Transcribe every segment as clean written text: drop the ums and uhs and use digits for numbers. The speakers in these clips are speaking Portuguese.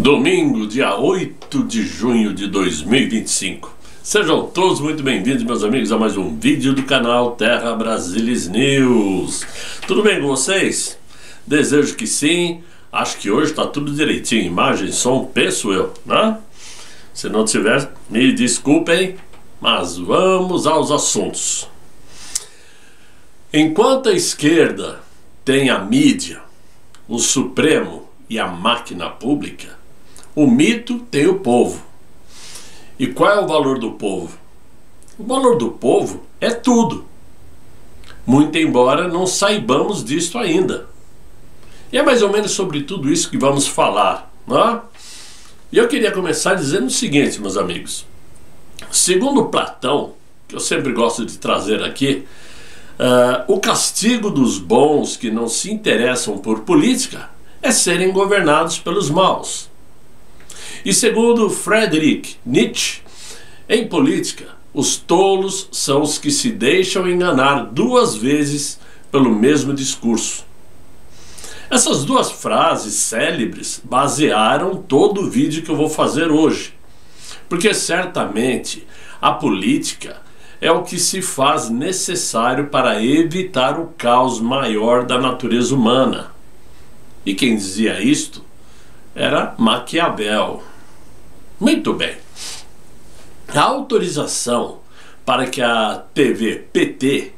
Domingo, dia 8 de junho de 2025. Sejam todos muito bem-vindos, meus amigos, a mais um vídeo do canal Terra Brasilis News. Tudo bem com vocês? Desejo que sim. Acho que hoje está tudo direitinho, imagem, som, penso eu, né? Se não tiver, me desculpem, mas vamos aos assuntos. Enquanto a esquerda tem a mídia, o Supremo e a máquina pública, o mito tem o povo. E qual é o valor do povo? O valor do povo é tudo. Muito embora não saibamos disso ainda. E é mais ou menos sobre tudo isso que vamos falar, né? E eu queria começar dizendo o seguinte, meus amigos. Segundo Platão, que eu sempre gosto de trazer aqui, o castigo dos bons que não se interessam por política é serem governados pelos maus. E segundo Friedrich Nietzsche, em política, os tolos são os que se deixam enganar duas vezes pelo mesmo discurso. Essas duas frases célebres basearam todo o vídeo que eu vou fazer hoje, porque certamente a política é o que se faz necessário para evitar o caos maior da natureza humana. E quem dizia isto era Maquiavel. Muito bem. A autorização para que a TV PT,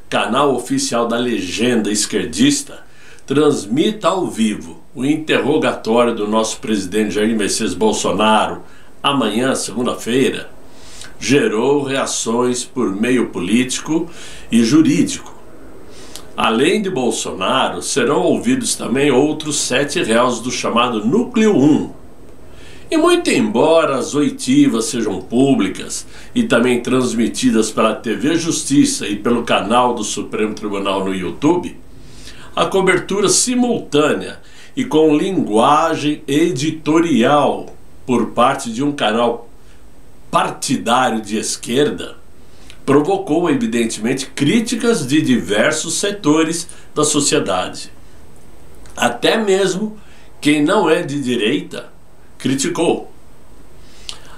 canal oficial da legenda esquerdista, transmita ao vivo o interrogatório do nosso presidente Jair Messias Bolsonaro amanhã, segunda-feira, gerou reações por meio político e jurídico. Além de Bolsonaro, serão ouvidos também outros 7 réus do chamado Núcleo 1. E muito embora as oitivas sejam públicas e também transmitidas pela TV Justiça e pelo canal do Supremo Tribunal no YouTube, a cobertura simultânea e com linguagem editorial por parte de um canal partidário de esquerda provocou, evidentemente, críticas de diversos setores da sociedade. Até mesmo quem não é de direita criticou.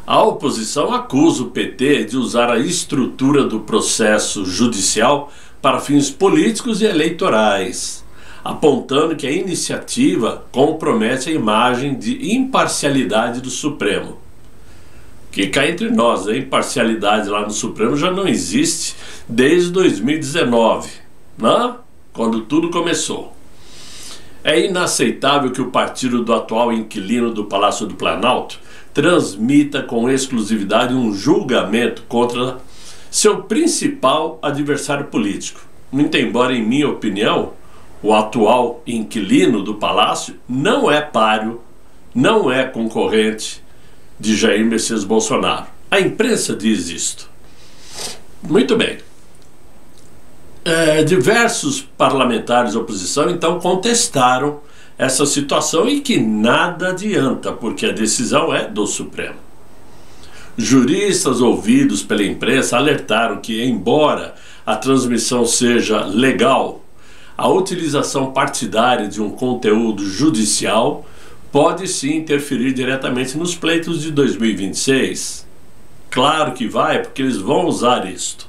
A oposição acusa o PT de usar a estrutura do processo judicial para fins políticos e eleitorais, apontando que a iniciativa compromete a imagem de imparcialidade do Supremo. Que cá entre nós, a imparcialidade lá no Supremo já não existe desde 2019, né? Quando tudo começou. É inaceitável que o partido do atual inquilino do Palácio do Planalto transmita com exclusividade um julgamento contra seu principal adversário político. Muito embora, em minha opinião, o atual inquilino do Palácio não é páreo, não é concorrente de Jair Messias Bolsonaro. A imprensa diz isto. Muito bem. Diversos parlamentares da oposição então contestaram essa situação e que nada adianta, porque a decisão é do Supremo. Juristas ouvidos pela imprensa alertaram que, embora a transmissão seja legal, a utilização partidária de um conteúdo judicial pode sim interferir diretamente nos pleitos de 2026. Claro que vai, porque eles vão usar isto.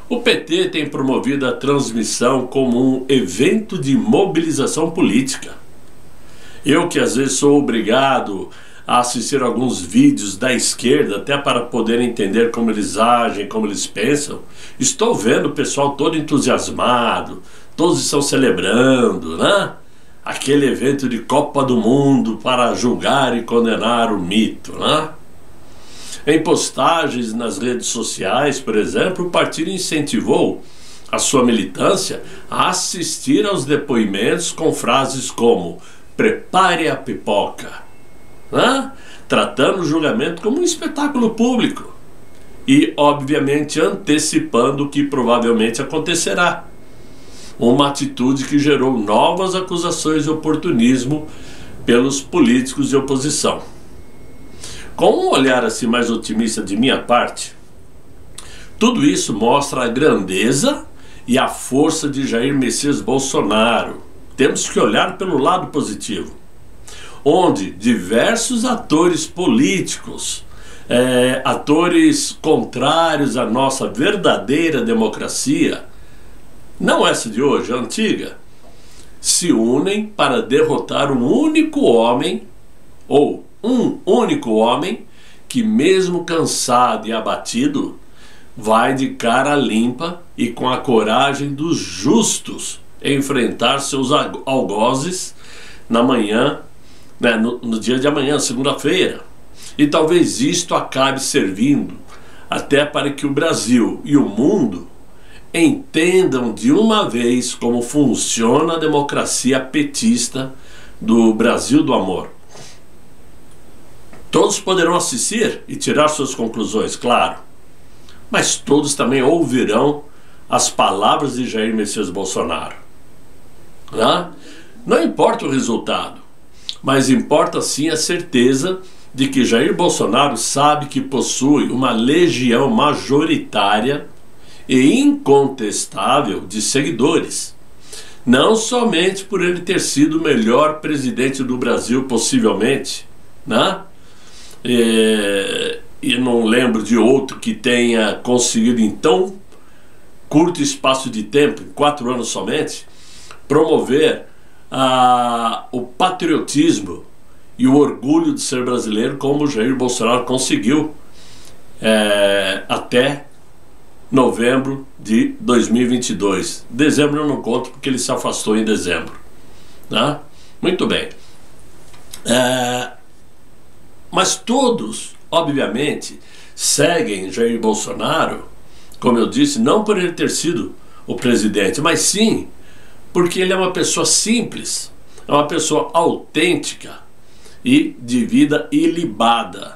O PT tem promovido a transmissão como um evento de mobilização política. Eu, que às vezes sou obrigado a assistir alguns vídeos da esquerda, até para poder entender como eles agem, como eles pensam, estou vendo o pessoal todo entusiasmado, todos estão celebrando, né? Aquele evento de Copa do Mundo para julgar e condenar o mito, né? Em postagens nas redes sociais, por exemplo, o partido incentivou a sua militância a assistir aos depoimentos com frases como "prepare a pipoca", né? Tratando o julgamento como um espetáculo público e, obviamente, antecipando o que provavelmente acontecerá. Uma atitude que gerou novas acusações de oportunismo pelos políticos de oposição. Com um olhar assim mais otimista de minha parte, tudo isso mostra a grandeza e a força de Jair Messias Bolsonaro. Temos que olhar pelo lado positivo. onde diversos atores políticos, atores contrários à nossa verdadeira democracia, não essa de hoje, a antiga, se unem para derrotar um único homem, ou um único homem, que mesmo cansado e abatido, vai de cara limpa e com a coragem dos justos enfrentar seus algozes na manhã, no dia de amanhã, segunda-feira. E talvez isto acabe servindo até para que o Brasil e o mundo entendam de uma vez como funciona a democracia petista do Brasil do amor. Todos poderão assistir e tirar suas conclusões, claro, mas todos também ouvirão as palavras de Jair Messias Bolsonaro. Não importa o resultado, mas importa sim a certeza de que Jair Bolsonaro sabe que possui uma legião majoritária e incontestável de seguidores, não somente por ele ter sido o melhor presidente do Brasil, possivelmente, e não lembro de outro que tenha conseguido em tão curto espaço de tempo, em 4 anos somente, promover o patriotismo e o orgulho de ser brasileiro como o Jair Bolsonaro conseguiu até novembro de 2022. Dezembro eu não conto porque ele se afastou em dezembro. Muito bem. Mas todos, obviamente, seguem Jair Bolsonaro, como eu disse, não por ele ter sido o presidente, mas sim porque ele é uma pessoa simples, é uma pessoa autêntica e de vida ilibada,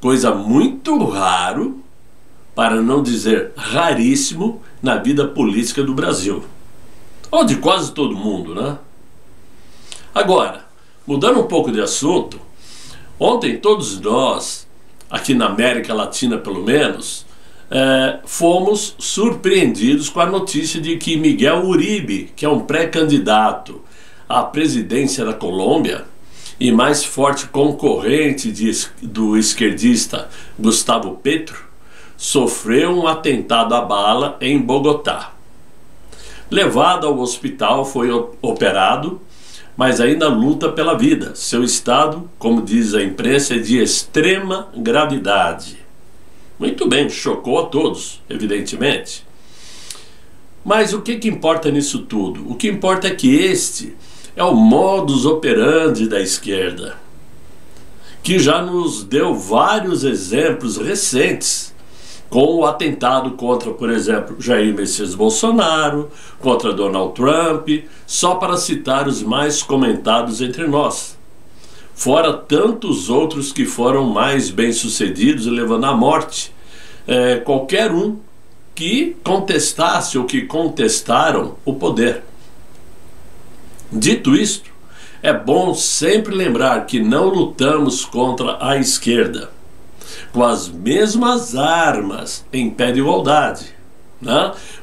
coisa muito raro, para não dizer raríssimo, na vida política do Brasil, ou de quase todo mundo, Agora, mudando um pouco de assunto, ontem todos nós, aqui na América Latina pelo menos, fomos surpreendidos com a notícia de que Miguel Uribe, que é um pré-candidato à presidência da Colômbia e mais forte concorrente do esquerdista Gustavo Petro, sofreu um atentado à bala em Bogotá. Levado ao hospital, foi operado, mas ainda luta pela vida. Seu estado, como diz a imprensa, é de extrema gravidade. Muito bem, chocou a todos, evidentemente. Mas o que importa nisso tudo? O que importa é que este é o modus operandi da esquerda, que já nos deu vários exemplos recentes, com o atentado contra, por exemplo, Jair Messias Bolsonaro, contra Donald Trump, só para citar os mais comentados entre nós. Fora tantos outros que foram mais bem-sucedidos e levando à morte qualquer um que contestasse ou que contestaram o poder. Dito isto, é bom sempre lembrar que não lutamos contra a esquerda com as mesmas armas em pé de igualdade,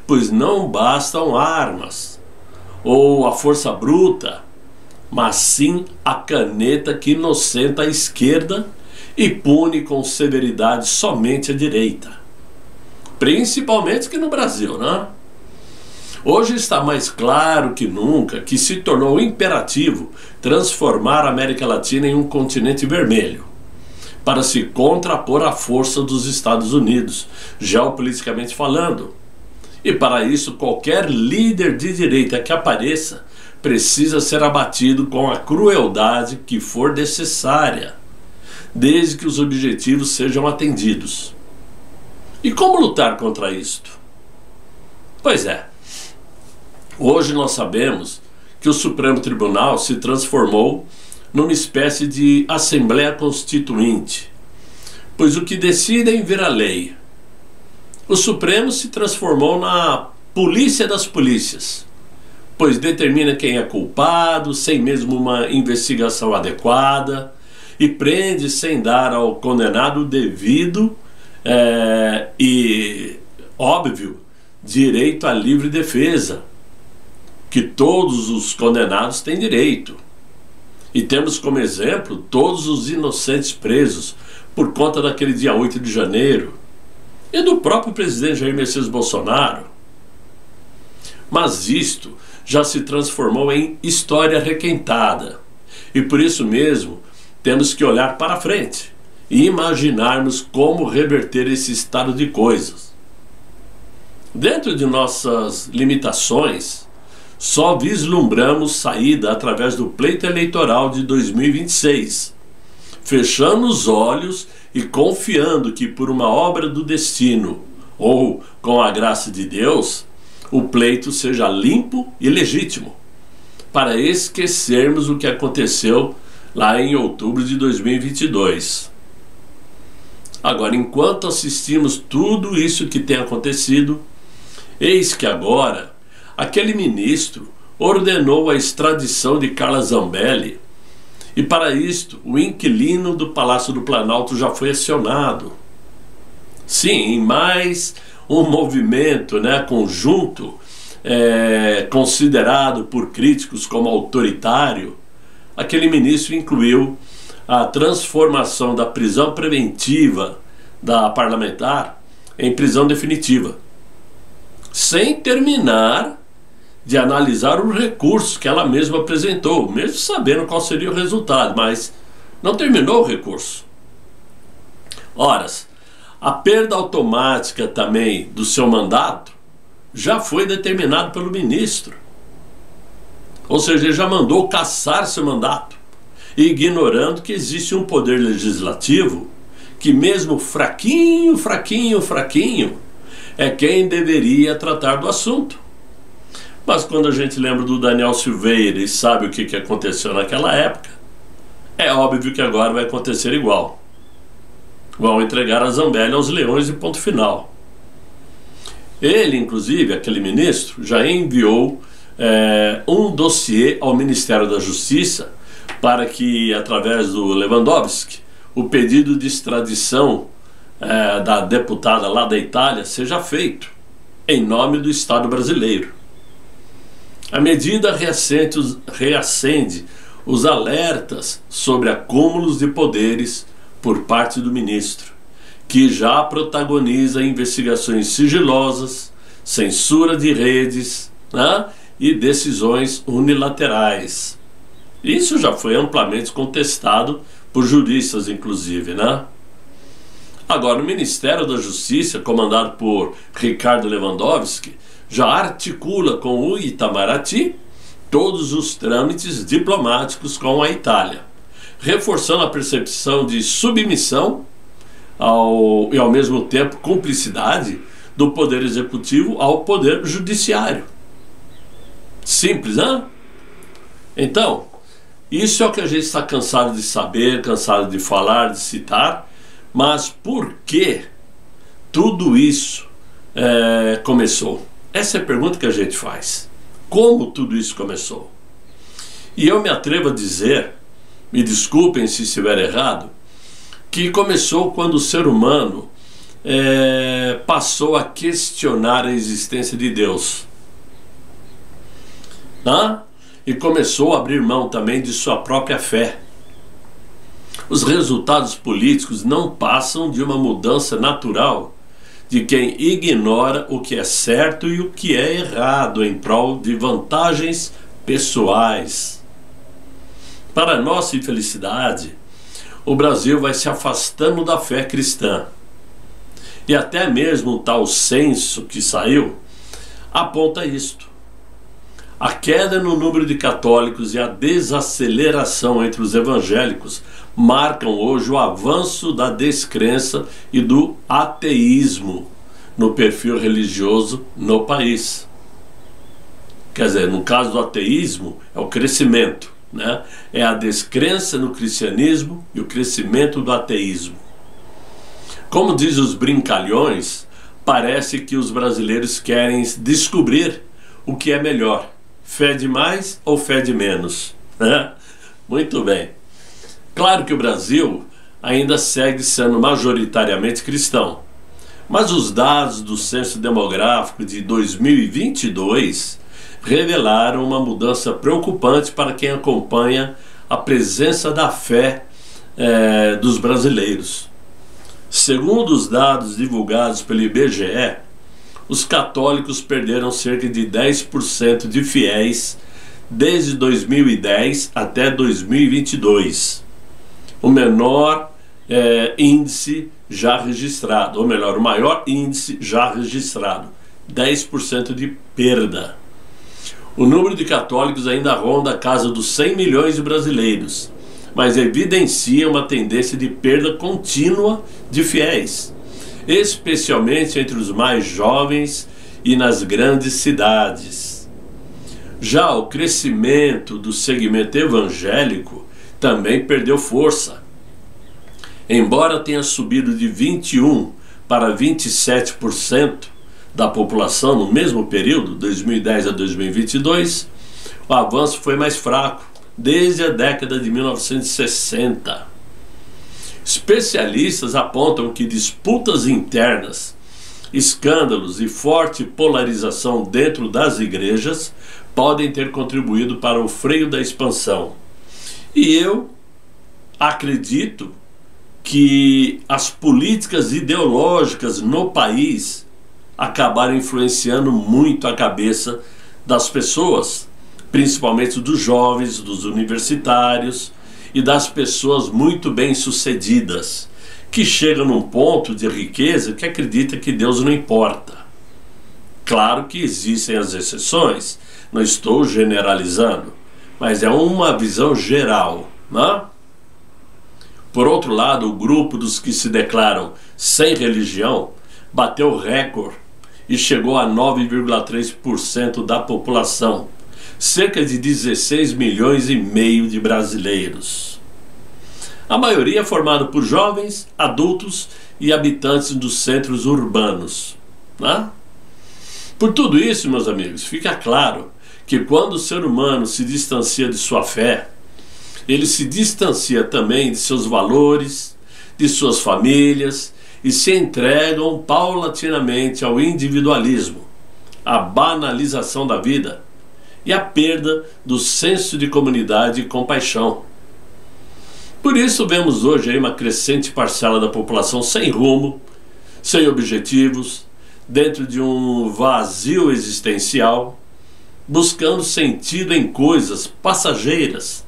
pois não bastam armas ou a força bruta, mas sim a caneta que inocenta a esquerda e pune com severidade somente a direita, principalmente aqui no Brasil, Hoje está mais claro que nunca que se tornou imperativo transformar a América Latina em um continente vermelho, para se contrapor à força dos Estados Unidos, geopoliticamente falando. E para isso, qualquer líder de direita que apareça precisa ser abatido com a crueldade que for necessária, desde que os objetivos sejam atendidos. E como lutar contra isto? Pois é, hoje nós sabemos que o Supremo Tribunal se transformou numa espécie de Assembleia Constituinte, pois o que decidem vira lei. O Supremo se transformou na polícia das polícias, pois determina quem é culpado, sem mesmo uma investigação adequada, e prende sem dar ao condenado o devido e óbvio direito à livre defesa, que todos os condenados têm direito. E temos como exemplo todos os inocentes presos por conta daquele dia 8 de janeiro e do próprio presidente Jair Messias Bolsonaro. Mas isto já se transformou em história requentada. E por isso mesmo temos que olhar para frente e imaginarmos como reverter esse estado de coisas. Dentro de nossas limitações, só vislumbramos saída através do pleito eleitoral de 2026, fechando os olhos e confiando que por uma obra do destino, ou com a graça de Deus, o pleito seja limpo e legítimo, para esquecermos o que aconteceu lá em outubro de 2022. Agora, enquanto assistimos tudo isso que tem acontecido, eis que agora aquele ministro ordenou a extradição de Carla Zambelli, e para isto o inquilino do Palácio do Planalto já foi acionado. Sim, em mais um movimento, conjunto, considerado por críticos como autoritário, aquele ministro incluiu a transformação da prisão preventiva da parlamentar em prisão definitiva, sem terminar de analisar o recurso que ela mesma apresentou, mesmo sabendo qual seria o resultado, mas não terminou o recurso. Ora, a perda automática também do seu mandato já foi determinado pelo ministro. Ou seja, ele já mandou cassar seu mandato, ignorando que existe um poder legislativo que mesmo fraquinho, é quem deveria tratar do assunto. Mas quando a gente lembra do Daniel Silveira e sabe o que aconteceu naquela época, é óbvio que agora vai acontecer igual. Vão entregar a Zambelli aos leões e ponto final. Ele, inclusive, aquele ministro, já enviou um dossiê ao Ministério da Justiça para que, através do Lewandowski, o pedido de extradição da deputada lá da Itália seja feito em nome do Estado brasileiro. A medida reacende os alertas sobre acúmulos de poderes por parte do ministro, que já protagoniza investigações sigilosas, censura de redes, e decisões unilaterais. Isso já foi amplamente contestado por juristas, inclusive, Agora, o Ministério da Justiça, comandado por Ricardo Lewandowski, já articula com o Itamaraty todos os trâmites diplomáticos com a Itália, reforçando a percepção de submissão e ao mesmo tempo cumplicidade do Poder Executivo ao Poder Judiciário. Simples, Então, isso é o que a gente está cansado de saber, cansado de falar, de citar, mas por que tudo isso começou? Essa é a pergunta que a gente faz. Como tudo isso começou? E eu me atrevo a dizer, me desculpem se estiver errado, que começou quando o ser humano passou a questionar a existência de Deus. E começou a abrir mão também de sua própria fé. Os resultados políticos não passam de uma mudança natural de quem ignora o que é certo e o que é errado em prol de vantagens pessoais. Para nossa infelicidade, o Brasil vai se afastando da fé cristã. E até mesmo o tal censo que saiu aponta isto. A queda no número de católicos e a desaceleração entre os evangélicos marcam hoje o avanço da descrença e do ateísmo no perfil religioso no país. Quer dizer, no caso do ateísmo, é o crescimento, É a descrença no cristianismo e o crescimento do ateísmo. Como diz os brincalhões, parece que os brasileiros querem descobrir o que é melhor, fé de mais ou fé de menos, Muito bem. Claro que o Brasil ainda segue sendo majoritariamente cristão, mas os dados do Censo Demográfico de 2022 revelaram uma mudança preocupante para quem acompanha a presença da fé dos brasileiros. Segundo os dados divulgados pelo IBGE, os católicos perderam cerca de 10% de fiéis desde 2010 até 2022. O menor índice já registrado, ou melhor, o maior índice já registrado, 10% de perda. O número de católicos ainda ronda a casa dos 100 milhões de brasileiros, mas evidencia uma tendência de perda contínua de fiéis, especialmente entre os mais jovens e nas grandes cidades. Já o crescimento do segmento evangélico também perdeu força. Embora tenha subido de 21% para 27% da população no mesmo período, 2010 a 2022, o avanço foi mais fraco desde a década de 1960. Especialistas apontam que disputas internas, escândalos e forte polarização dentro das igrejas podem ter contribuído para o freio da expansão. E eu acredito que as políticas ideológicas no país acabaram influenciando muito a cabeça das pessoas, principalmente dos jovens, dos universitários e das pessoas muito bem-sucedidas, que chegam num ponto de riqueza que acredita que Deus não importa. Claro que existem as exceções, não estou generalizando, mas é uma visão geral, né? Por outro lado, o grupo dos que se declaram sem religião bateu recorde e chegou a 9,3% da população, cerca de 16 milhões e meio de brasileiros. A maioria é formada por jovens, adultos e habitantes dos centros urbanos, né? Por tudo isso, meus amigos, fica claro que quando o ser humano se distancia de sua fé, ele se distancia também de seus valores, de suas famílias, e se entregam paulatinamente ao individualismo, à banalização da vida e à perda do senso de comunidade e compaixão. Por isso vemos hoje aí uma crescente parcela da população sem rumo, sem objetivos, dentro de um vazio existencial, buscando sentido em coisas passageiras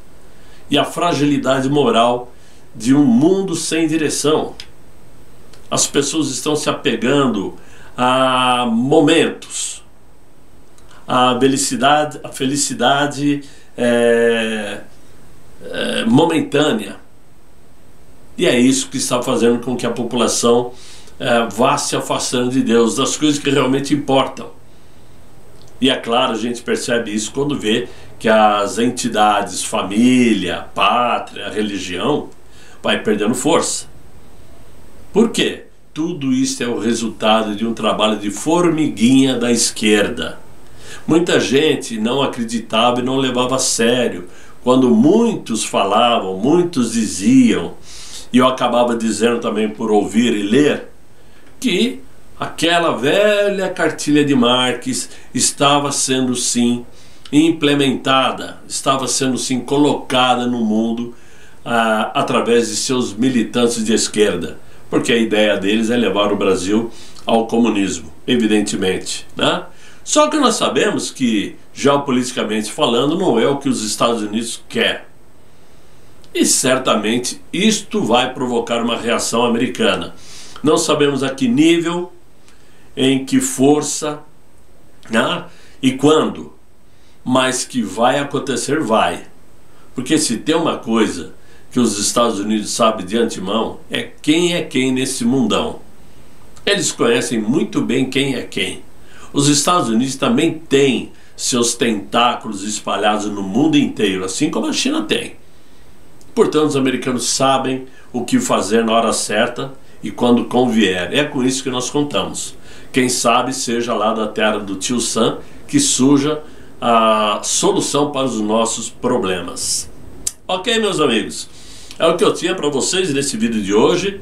e a fragilidade moral de um mundo sem direção. As pessoas estão se apegando a momentos, a felicidade momentânea. E é isso que está fazendo com que a população vá se afastando de Deus, das coisas que realmente importam. E é claro, a gente percebe isso quando vê que as entidades, família, pátria, religião, vai perdendo força. Por quê? Tudo isso é o resultado de um trabalho de formiguinha da esquerda. Muita gente não acreditava e não levava a sério quando muitos falavam, muitos diziam, e eu acabava dizendo também por ouvir e ler, que aquela velha cartilha de Marx estava sendo sim implementada, estava sendo sim colocada no mundo através de seus militantes de esquerda, porque a ideia deles é levar o Brasil ao comunismo, evidentemente, né? Só que nós sabemos que, geopoliticamente falando, não é o que os Estados Unidos quer. E certamente isto vai provocar uma reação americana. Não sabemos a que nível, em que força, né? E quando, mas que vai acontecer, vai. Porque se tem uma coisa que os Estados Unidos sabem de antemão, é quem nesse mundão. Eles conhecem muito bem quem é quem. Os Estados Unidos também têm seus tentáculos espalhados no mundo inteiro, assim como a China tem. Portanto, os americanos sabem o que fazer na hora certa e quando convier. É com isso que nós contamos. Quem sabe seja lá da terra do tio Sam que surja a solução para os nossos problemas. Ok, meus amigos? É o que eu tinha para vocês nesse vídeo de hoje.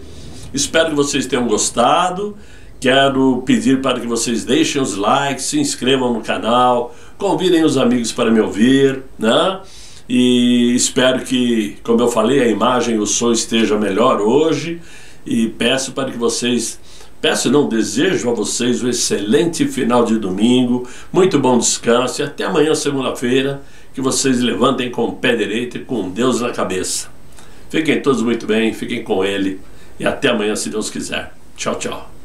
Espero que vocês tenham gostado. Quero pedir para que vocês deixem os likes, se inscrevam no canal, convidem os amigos para me ouvir, né? E espero que, como eu falei, a imagem e o som esteja melhor hoje. E peço para que vocês... Peço não, desejo a vocês um excelente final de domingo, muito bom descanso e até amanhã, segunda-feira, que vocês levantem com o pé direito e com Deus na cabeça. Fiquem todos muito bem, fiquem com Ele e até amanhã, se Deus quiser. Tchau, tchau.